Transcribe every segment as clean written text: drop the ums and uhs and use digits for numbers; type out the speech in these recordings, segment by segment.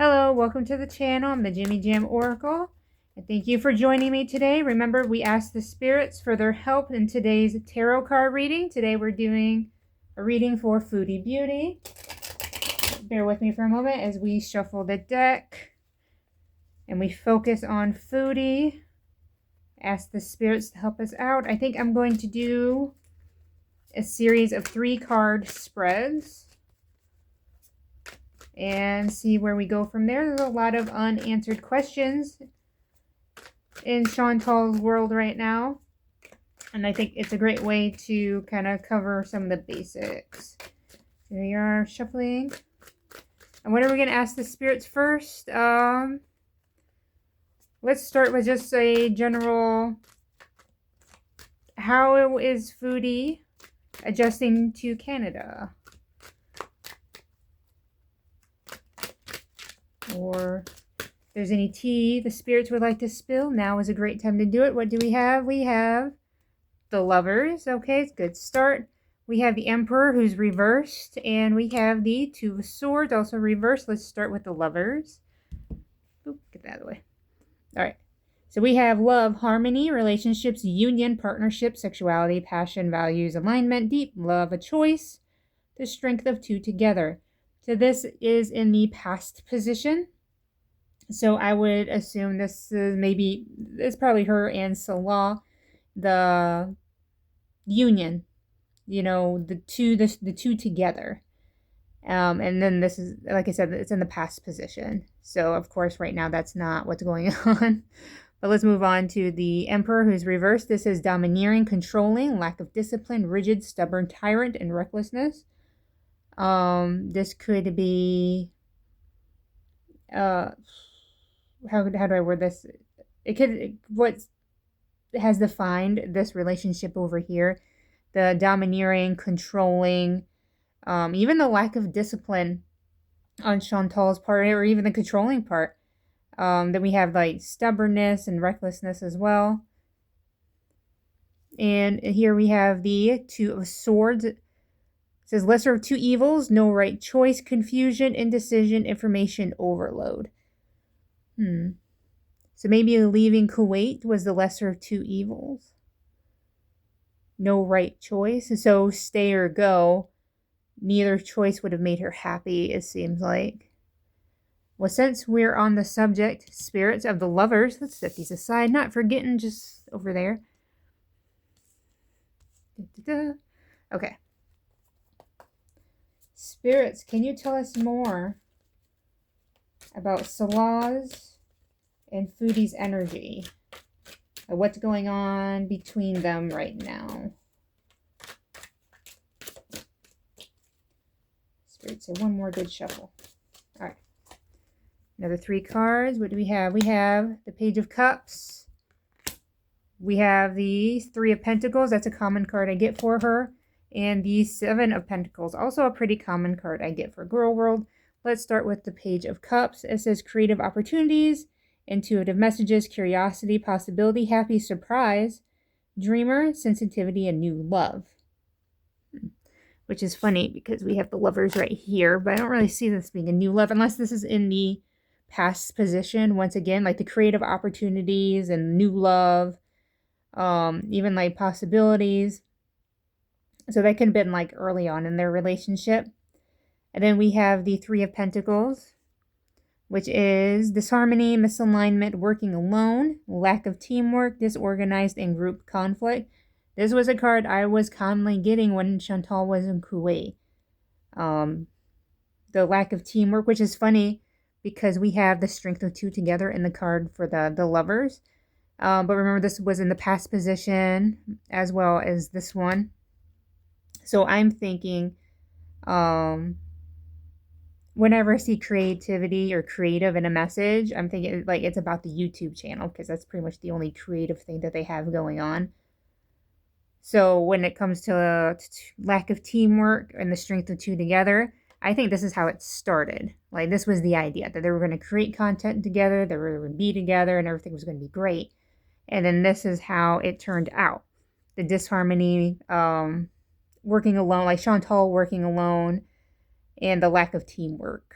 Hello, welcome to the channel. I'm the Jimmy Jam Oracle. And thank you for joining me today. Remember, we asked the spirits for their help in today's tarot card reading. Today we're doing a reading for Foodie Beauty. Bear with me for a moment as we shuffle the deck and we focus on Foodie. Ask the spirits to help us out. I think I'm going to do a series of 3-card spreads and see where we go from there. There's a lot of unanswered questions in Chantal's world right now, and I think it's a great way to kind of cover some of the basics. Here you are, shuffling. And what are we going to ask the spirits first? Let's start with just a general, how is Foodie adjusting to Canada? Or if there's any tea the spirits would like to spill, now is a great time to do it. What do we have? We have the Lovers. Okay, it's a good start. We have the Emperor, who's reversed, and we have the Two of Swords, also reversed. Let's start with the Lovers. Oop, get that out of the way. All right. So we have love, harmony, relationships, union, partnership, sexuality, passion, values, alignment, deep love, a choice, the strength of two together. So this is in the past position. So I would assume this is it's probably her and Salah, the union, you know, the two together. And then this is, like I said, it's in the past position. So of course right now that's not what's going on. But let's move on to the Emperor, who's reversed. This is domineering, controlling, lack of discipline, rigid, stubborn, tyrant, and recklessness. This could be how do I word this? It could, what has defined this relationship over here, the domineering, controlling, even the lack of discipline on Chantal's part, or even the controlling part. Then we have like stubbornness and recklessness as well. And here we have the Two of Swords. It says lesser of two evils, no right choice, confusion, indecision, information overload. So maybe leaving Kuwait was the lesser of two evils. No right choice. So stay or go. Neither choice would have made her happy, it seems like. Well, since we're on the subject, spirits of the Lovers, let's set these aside. Not forgetting, just over there. Okay. Spirits, can you tell us more about Salah's and Foodie's energy? What's going on between them right now? Spirit, say one more good shuffle. All right. Another 3 cards. What do we have? We have the Page of Cups. We have the 3 of Pentacles. That's a common card I get for her. And the 7 of Pentacles. Also a pretty common card I get for Girl World. Let's start with the Page of Cups. It says creative opportunities, intuitive messages, curiosity, possibility, happy surprise, dreamer, sensitivity, and new love. Which is funny because we have the Lovers right here, but I don't really see this being a new love unless this is in the past position. Once again, like the creative opportunities and new love, even like possibilities. So that could have been like early on in their relationship. And then we have the 3 of Pentacles, which is disharmony, misalignment, working alone, lack of teamwork, disorganized, and group conflict. This was a card I was commonly getting when Chantal was in Kuwait. The lack of teamwork, which is funny because we have the strength of two together in the card for the Lovers. But remember, this was in the past position as well as this one. So I'm thinking, whenever I see creativity or creative in a message, I'm thinking like it's about the YouTube channel because that's pretty much the only creative thing that they have going on. So when it comes to lack of teamwork and the strength of two together, I think this is how it started. Like this was the idea that they were going to create content together, they were going to be together, and everything was going to be great. And then this is how it turned out. The disharmony, working alone, like Chantal working alone, and the lack of teamwork.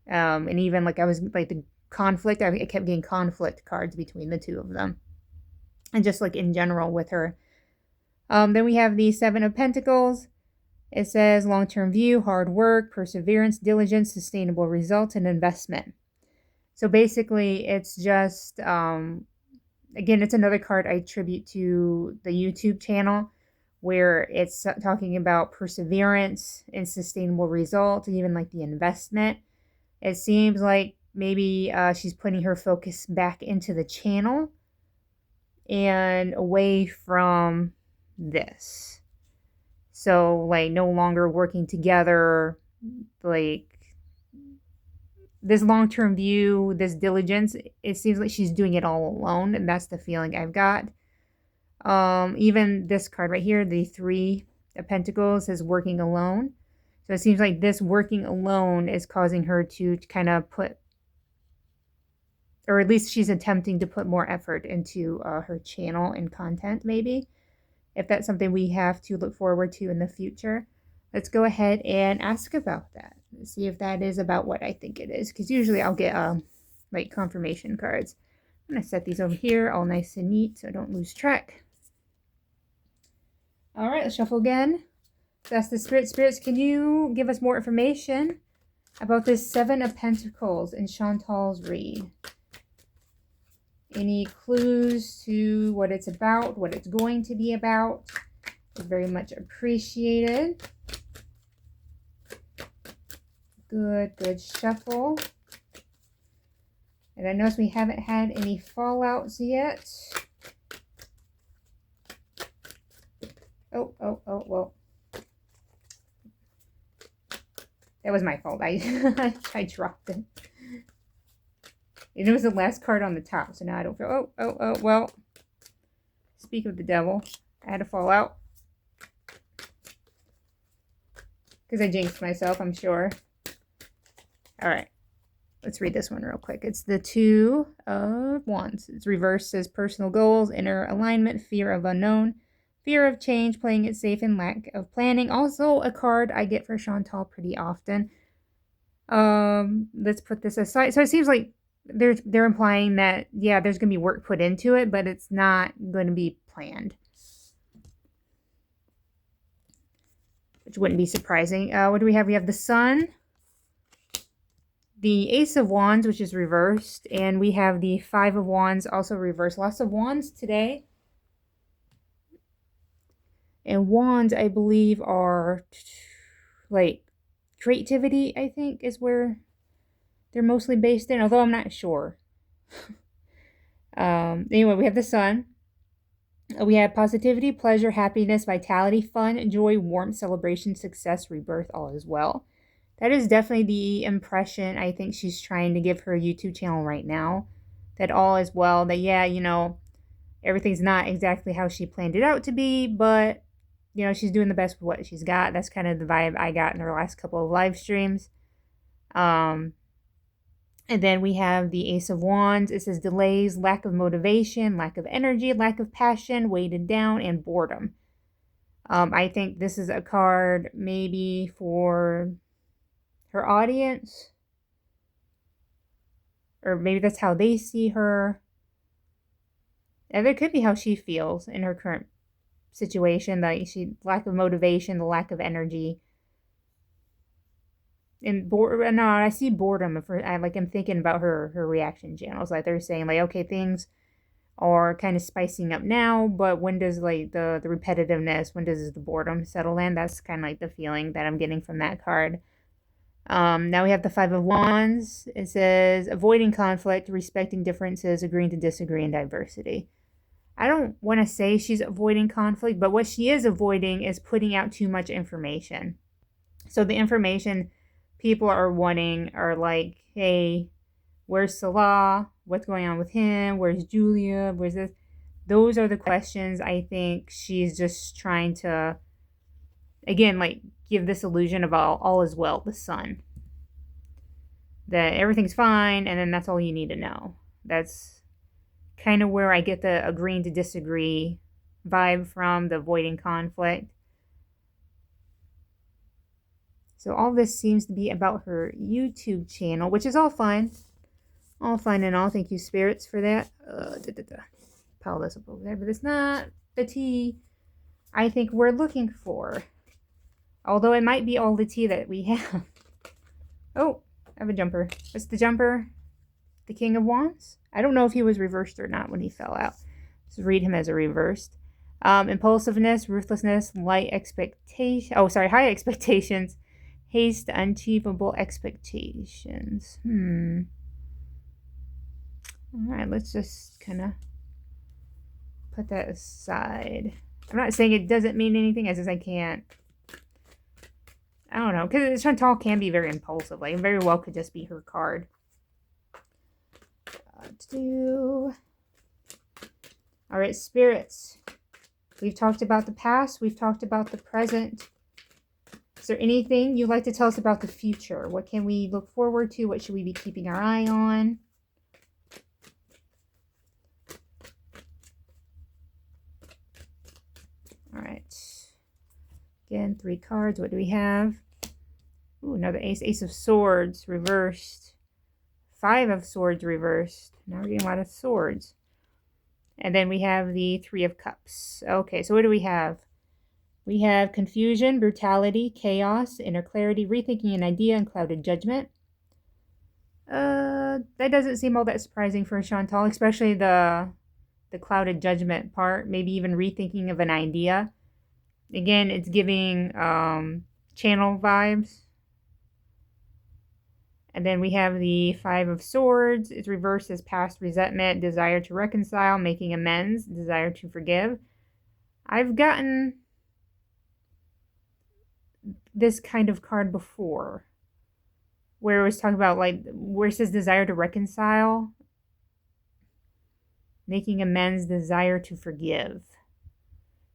And even like I was like the conflict, I kept getting conflict cards between the two of them. And just like in general with her. Then we have the Seven of Pentacles. It says long-term view, hard work, perseverance, diligence, sustainable results, and investment. So basically, it's just, again, it's another card I attribute to the YouTube channel where it's talking about perseverance and sustainable results, and even like the investment. It seems like maybe she's putting her focus back into the channel and away from this. So, like, no longer working together, like, this long-term view, this diligence, it seems like she's doing it all alone, and that's the feeling I've got. Even this card right here, the Three of Pentacles, is working alone. So it seems like this working alone is causing her to kind of put, or at least she's attempting to put more effort into her channel and content, maybe. If that's something we have to look forward to in the future, let's go ahead and ask about that. Let's see if that is about what I think it is, because usually I'll get like confirmation cards. I'm going to set these over here all nice and neat so I don't lose track. All right, let's shuffle again. That's the Spirit. Spirits, can you give us more information about this Seven of Pentacles in Chantal's read? Any clues to what it's about, what it's going to be about? Is very much appreciated. Good shuffle. And I notice we haven't had any fallouts yet. Oh, well. That was my fault. I dropped it. And it was the last card on the top, so now I don't feel... Oh, well. Speak of the devil. I had to fall out. Because I jinxed myself, I'm sure. Alright. Let's read this one real quick. It's the Two of Wands. It's reversed, says personal goals, inner alignment, fear of unknown, fear of change, playing it safe, and lack of planning. Also a card I get for Chantal pretty often. Let's put this aside. So it seems like they're implying that, yeah, there's going to be work put into it, but it's not going to be planned. Which wouldn't be surprising. What do we have? We have the Sun, the Ace of Wands, which is reversed, and we have the Five of Wands, also reversed. Lots of Wands today. And Wands, I believe, are like creativity, I think, is where they're mostly based in, although I'm not sure. Anyway, we have the Sun. We have positivity, pleasure, happiness, vitality, fun, joy, warmth, celebration, success, rebirth, all as well. That is definitely the impression I think she's trying to give her YouTube channel right now. That all is well, that, yeah, you know, everything's not exactly how she planned it out to be, but, you know, she's doing the best with what she's got. That's kind of the vibe I got in her last couple of live streams. And then we have the Ace of Wands. It says delays, lack of motivation, lack of energy, lack of passion, weighted down, and boredom. I think this is a card maybe for her audience. Or maybe that's how they see her. And that could be how she feels in her current situation. Like lack of motivation, the lack of energy. And no, I see boredom. I'm thinking about her reaction channels. Like they're saying, like, okay, things are kind of spicing up now, but when does like the repetitiveness, when does the boredom settle in? That's kind of like the feeling that I'm getting from that card. Now we have the Five of Wands. It says avoiding conflict, respecting differences, agreeing to disagree, and diversity. I don't want to say she's avoiding conflict, but what she is avoiding is putting out too much information. So the information people are wanting are like, hey, where's Salah? What's going on with him? Where's Julia? Where's this? Those are the questions I think she's just trying to, again, like give this illusion of all is well, the Sun. That everything's fine, and then that's all you need to know. That's kind of where I get the agreeing to disagree vibe from, the avoiding conflict. So all this seems to be about her YouTube channel, which is all fine. All fine and all. Thank you, spirits, for that. Pile this up over there, but it's not the tea I think we're looking for. Although it might be all the tea that we have. Oh, I have a jumper. What's the jumper? The King of Wands? I don't know if he was reversed or not when he fell out. Let's read him as a reversed. Impulsiveness, ruthlessness, high expectations, haste, unachievable expectations. Alright, let's just kind of put that aside. I'm not saying it doesn't mean anything, as I can't. I don't know, because Chantal can be very impulsive. Like, it very well could just be her card. Alright, spirits. We've talked about the past. We've talked about the present. Is there anything you'd like to tell us about the future? What can we look forward to? What should we be keeping our eye on? Alright. Again, 3 cards. What do we have? Ooh, another ace. Ace of Swords reversed. 5 of Swords reversed. Now we're getting a lot of swords. And then we have the 3 of Cups. Okay, so what do we have? We have confusion, brutality, chaos, inner clarity, rethinking an idea, and clouded judgment. That doesn't seem all that surprising for Chantal, especially the clouded judgment part. Maybe even rethinking of an idea. Again, it's giving channel vibes. And then we have the 5 of Swords. It's reversed as past resentment, desire to reconcile, making amends, desire to forgive. I've gotten this kind of card before, where it was talking about, like, where it says desire to reconcile, making amends, desire to forgive.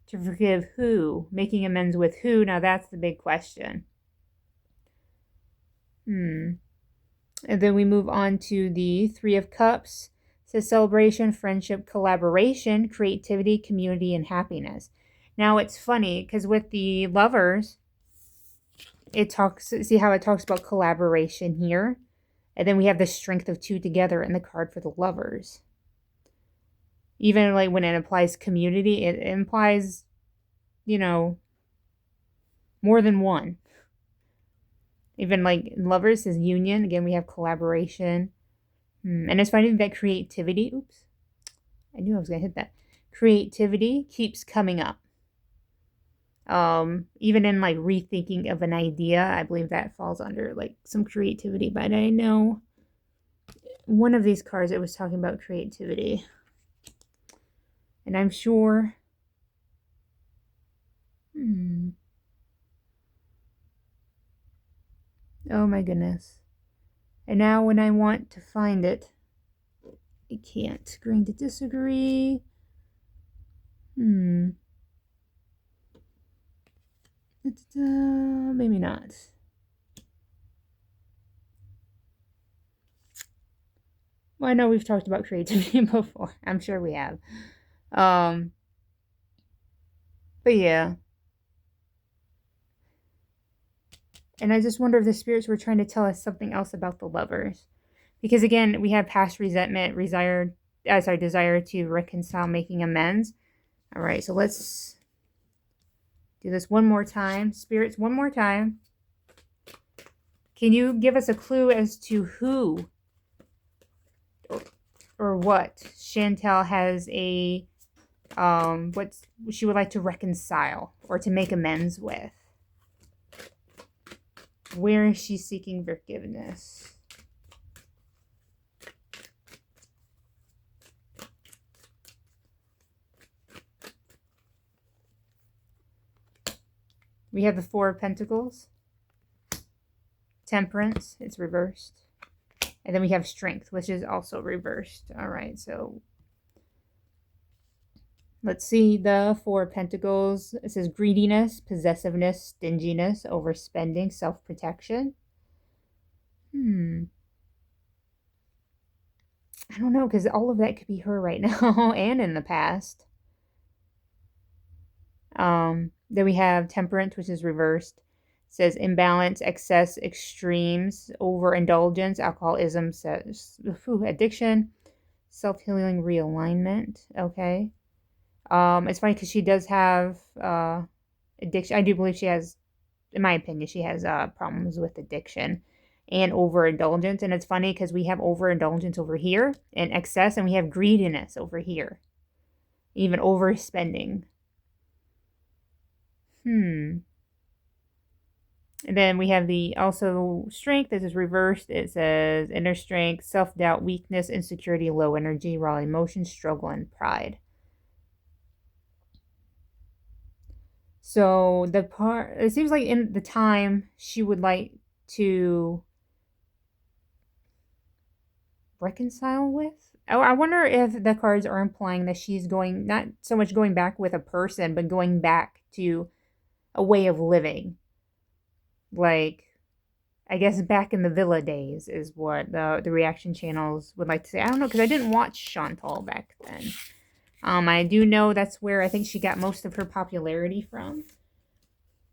To forgive who? Making amends with who? Now that's the big question. And then we move on to the 3 of Cups. It says celebration, friendship, collaboration, creativity, community, and happiness. Now it's funny because with the Lovers, it talks, see how it talks about collaboration here? And then we have the strength of 2 together in the card for the Lovers. Even like when it implies community, it implies, you know, more than one. Even like Lovers says union. Again, we have collaboration. And it's finding that creativity. Oops. I knew I was going to hit that. Creativity keeps coming up. Even in like rethinking of an idea, I believe that falls under like some creativity. But I know one of these cards, it was talking about creativity. And I'm sure... Oh my goodness. And now when I want to find it, I can't. Agreeing to disagree. Maybe not. Well, I know we've talked about creativity before. I'm sure we have. But yeah. And I just wonder if the spirits were trying to tell us something else about the Lovers. Because again, we have past resentment, desire to reconcile, making amends. All right, so let's do this one more time. Spirits, one more time. Can you give us a clue as to who or what Chantal has a, what she would like to reconcile or to make amends with? Where is she seeking forgiveness? We have the 4 of Pentacles. Temperance, it's reversed. And then we have Strength, which is also reversed. All right, so let's see the 4 of Pentacles. It says greediness, possessiveness, stinginess, overspending, self-protection. I don't know, because all of that could be her right now and in the past. Then we have Temperance, which is reversed. says imbalance, excess, extremes, overindulgence, alcoholism, says addiction, self-healing, realignment. Okay. It's funny because she does have addiction. I do believe she has, in my opinion, she has problems with addiction and overindulgence. And it's funny because we have overindulgence over here and excess, and we have greediness over here, even overspending. And then we have the also strength. This is reversed. It says inner strength, self-doubt, weakness, insecurity, low energy, raw emotion, struggle, and pride. So the part, it seems like in the time she would like to reconcile with. Oh, I wonder if the cards are implying that she's going, not so much going back with a person, but going back to a way of living. Like, I guess back in the villa days is what the reaction channels would like to say. I don't know, because I didn't watch Chantal back then. I do know that's where I think she got most of her popularity from.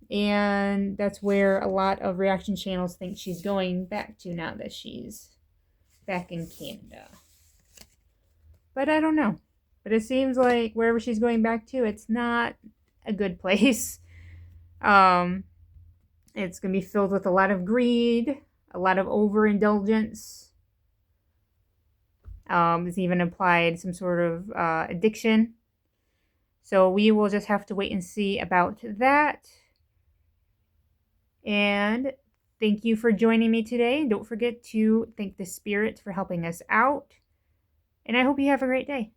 And that's where a lot of reaction channels think she's going back to now that she's back in Canada. But I don't know. But it seems like wherever she's going back to, it's not a good place. It's going to be filled with a lot of greed, a lot of overindulgence. It's even implied some sort of addiction. So we will just have to wait and see about that. And thank you for joining me today. Don't forget to thank the spirits for helping us out. And I hope you have a great day.